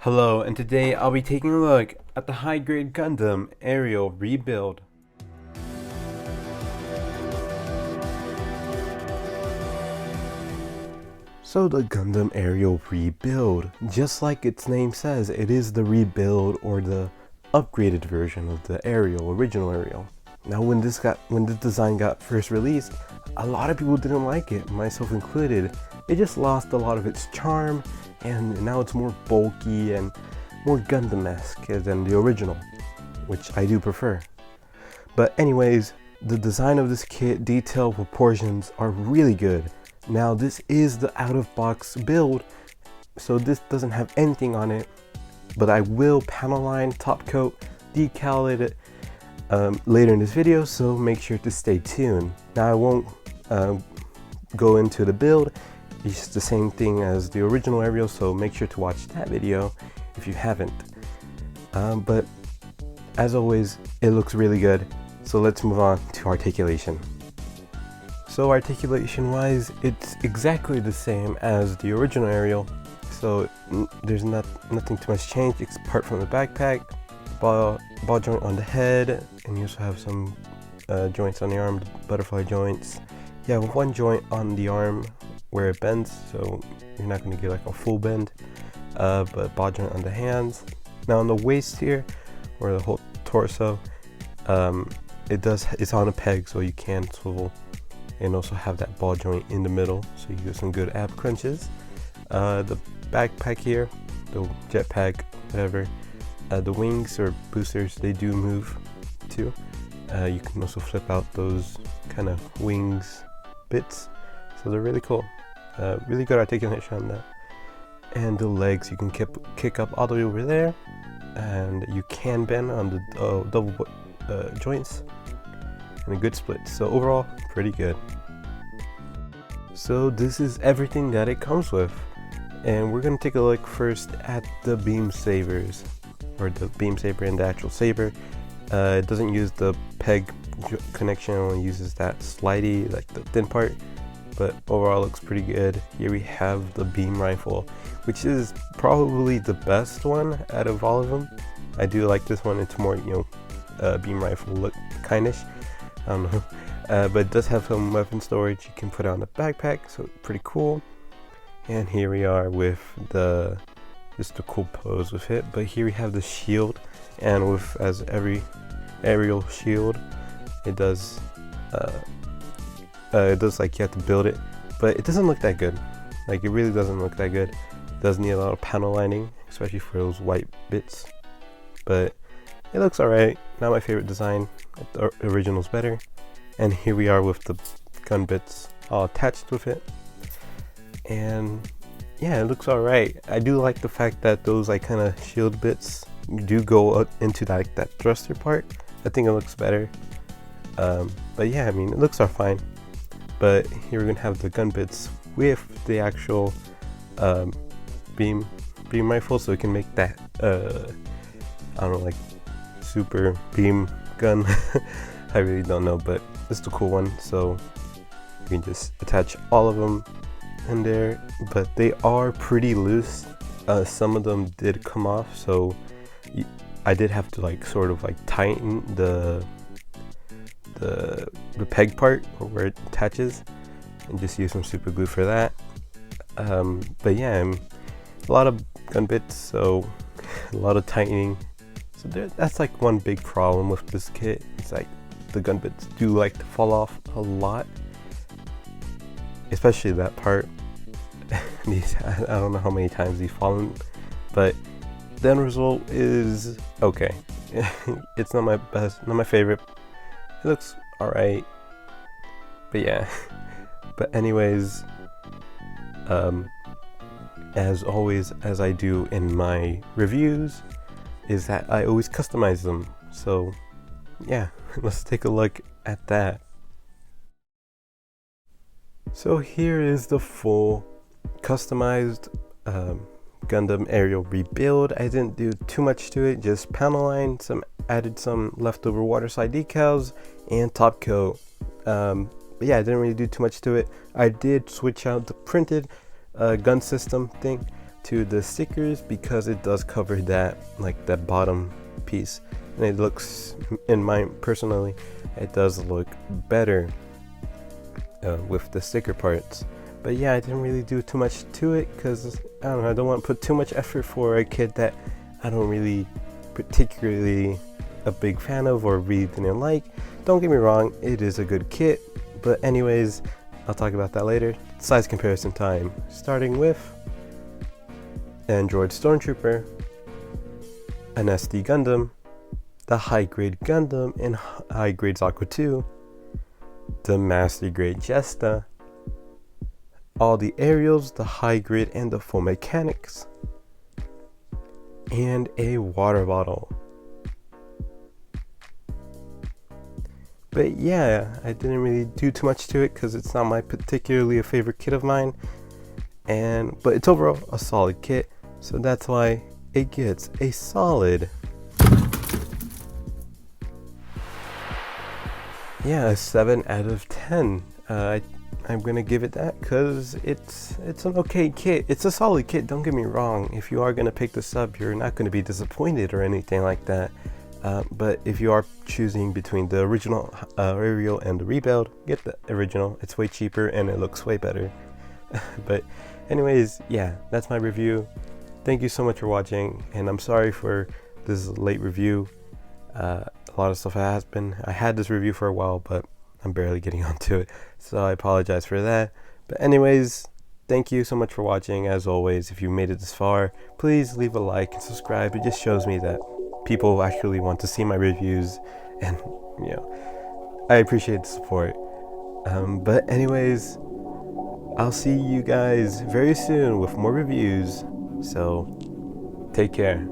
Hello, and today I'll be taking a look at the high-grade Gundam Aerial Rebuild. So the Gundam Aerial Rebuild, just like its name says, it is the rebuild or the upgraded version of the original Aerial. Now when this design got first released, a lot of people didn't like it, myself included. It just lost a lot of its charm, and now it's more bulky and more Gundam-esque than the original, which I do prefer. But anyways, the design of this kit, detail, proportions are really good. Now this is the out-of-box build, so this doesn't have anything on it, but I will panel line, top coat, decal it later in this video, so make sure to stay tuned. Now I won't go into the build. It's the same thing as the original Aerial, so make sure to watch that video if you haven't. But as always, it looks really good, so let's move on to articulation. So articulation wise, it's exactly the same as the original Aerial, so there's nothing too much change apart from the backpack, ball joint on the head, and you also have some joints on the arm, butterfly joints. You have one joint on the arm where it bends, so you're not going to get like a full bend, but ball joint on the hands. Now on the waist here, or the whole torso, it's on a peg, so you can swivel and also have that ball joint in the middle, so you get some good ab crunches. The backpack here, the jetpack, whatever, the wings or boosters, they do move too. You can also flip out those kind of wings bits, so they're really cool. Really good articulation on that. And the legs, you can kick up all the way over there, and you can bend on the double joints, and a good split. So overall, pretty good. So this is everything that it comes with, and we're gonna take a look first at the beam sabers, or the beam saber and the actual saber. It doesn't use the peg connection, it only uses that slidey, like the thin part, but overall looks pretty good. Here we have the beam rifle, which is probably the best one out of all of them. I do like this one. It's more, beam rifle look kindish, I don't know, but it does have some weapon storage. You can put it on the backpack, so pretty cool. And here we are with just a cool pose with it. But here we have the shield, and with as every aerial shield, it does like you have to build it, but it doesn't look that good. Like, it really doesn't look that good. It does need a lot of panel lining, especially for those white bits, but it looks alright. Not my favorite design. The original's better. And here we are with the gun bits all attached with it, and yeah, it looks alright. I do like the fact that those like kind of shield bits do go up into that thruster part. I think it looks better. But yeah, I mean, it looks all fine. But here we're gonna have the gun bits with the actual beam rifle, so we can make that I don't know, like super beam gun. I really don't know, but it's the cool one. So you can just attach all of them in there, but they are pretty loose. Some of them did come off, so I did have to like sort of like tighten the peg part, or where it attaches, and just use some super glue for that. But yeah, a lot of gun bits, so a lot of tightening. So that's like one big problem with this kit. It's like the gun bits do like to fall off a lot, especially that part. I don't know how many times these fallen, but the end result is okay. It's not my best, not my favorite. It looks alright, but yeah. But anyways, as always, as I do in my reviews, is that I always customize them. So yeah, let's take a look at that. So here is the full customized Gundam Aerial Rebuild. I didn't do too much to it, just panel line, added some leftover water slide decals, and top coat. But yeah, I didn't really do too much to it. I did switch out the printed gun system thing, to the stickers because it does cover that, like that bottom piece, and it looks, in my personally, it does look better with the sticker parts. But yeah, I didn't really do too much to it because I don't know, I don't want to put too much effort for a kit that I don't really particularly a big fan of or really didn't like. Don't get me wrong, it is a good kit, but anyways, I'll talk about that later. Size comparison time, starting with Android Stormtrooper, an SD Gundam, the high grade Gundam in high grade Aqua 2, the master grade Jesta, all the aerials, the high grade and the full mechanics, and a water bottle. But yeah, I didn't really do too much to it because it's not my particularly a favorite kit of mine, but it's overall a solid kit, so that's why it gets a solid, yeah, a 7 out of 10. I'm gonna give it that because it's an okay kit. It's a solid kit, don't get me wrong. If you are gonna pick this up, you're not gonna be disappointed or anything like that. But if you are choosing between the original Aerial and the Rebuild, get the original. It's way cheaper and it looks way better. But anyways, yeah, that's my review. Thank you so much for watching, and I'm sorry for this late review. A lot of stuff has been. I had this review for a while, but I'm barely getting onto it, so I apologize for that. But anyways, thank you so much for watching. As always, if you made it this far, please leave a like and subscribe. It just shows me that people actually want to see my reviews, and you know, I appreciate the support. But anyways, I'll see you guys very soon with more reviews, so take care.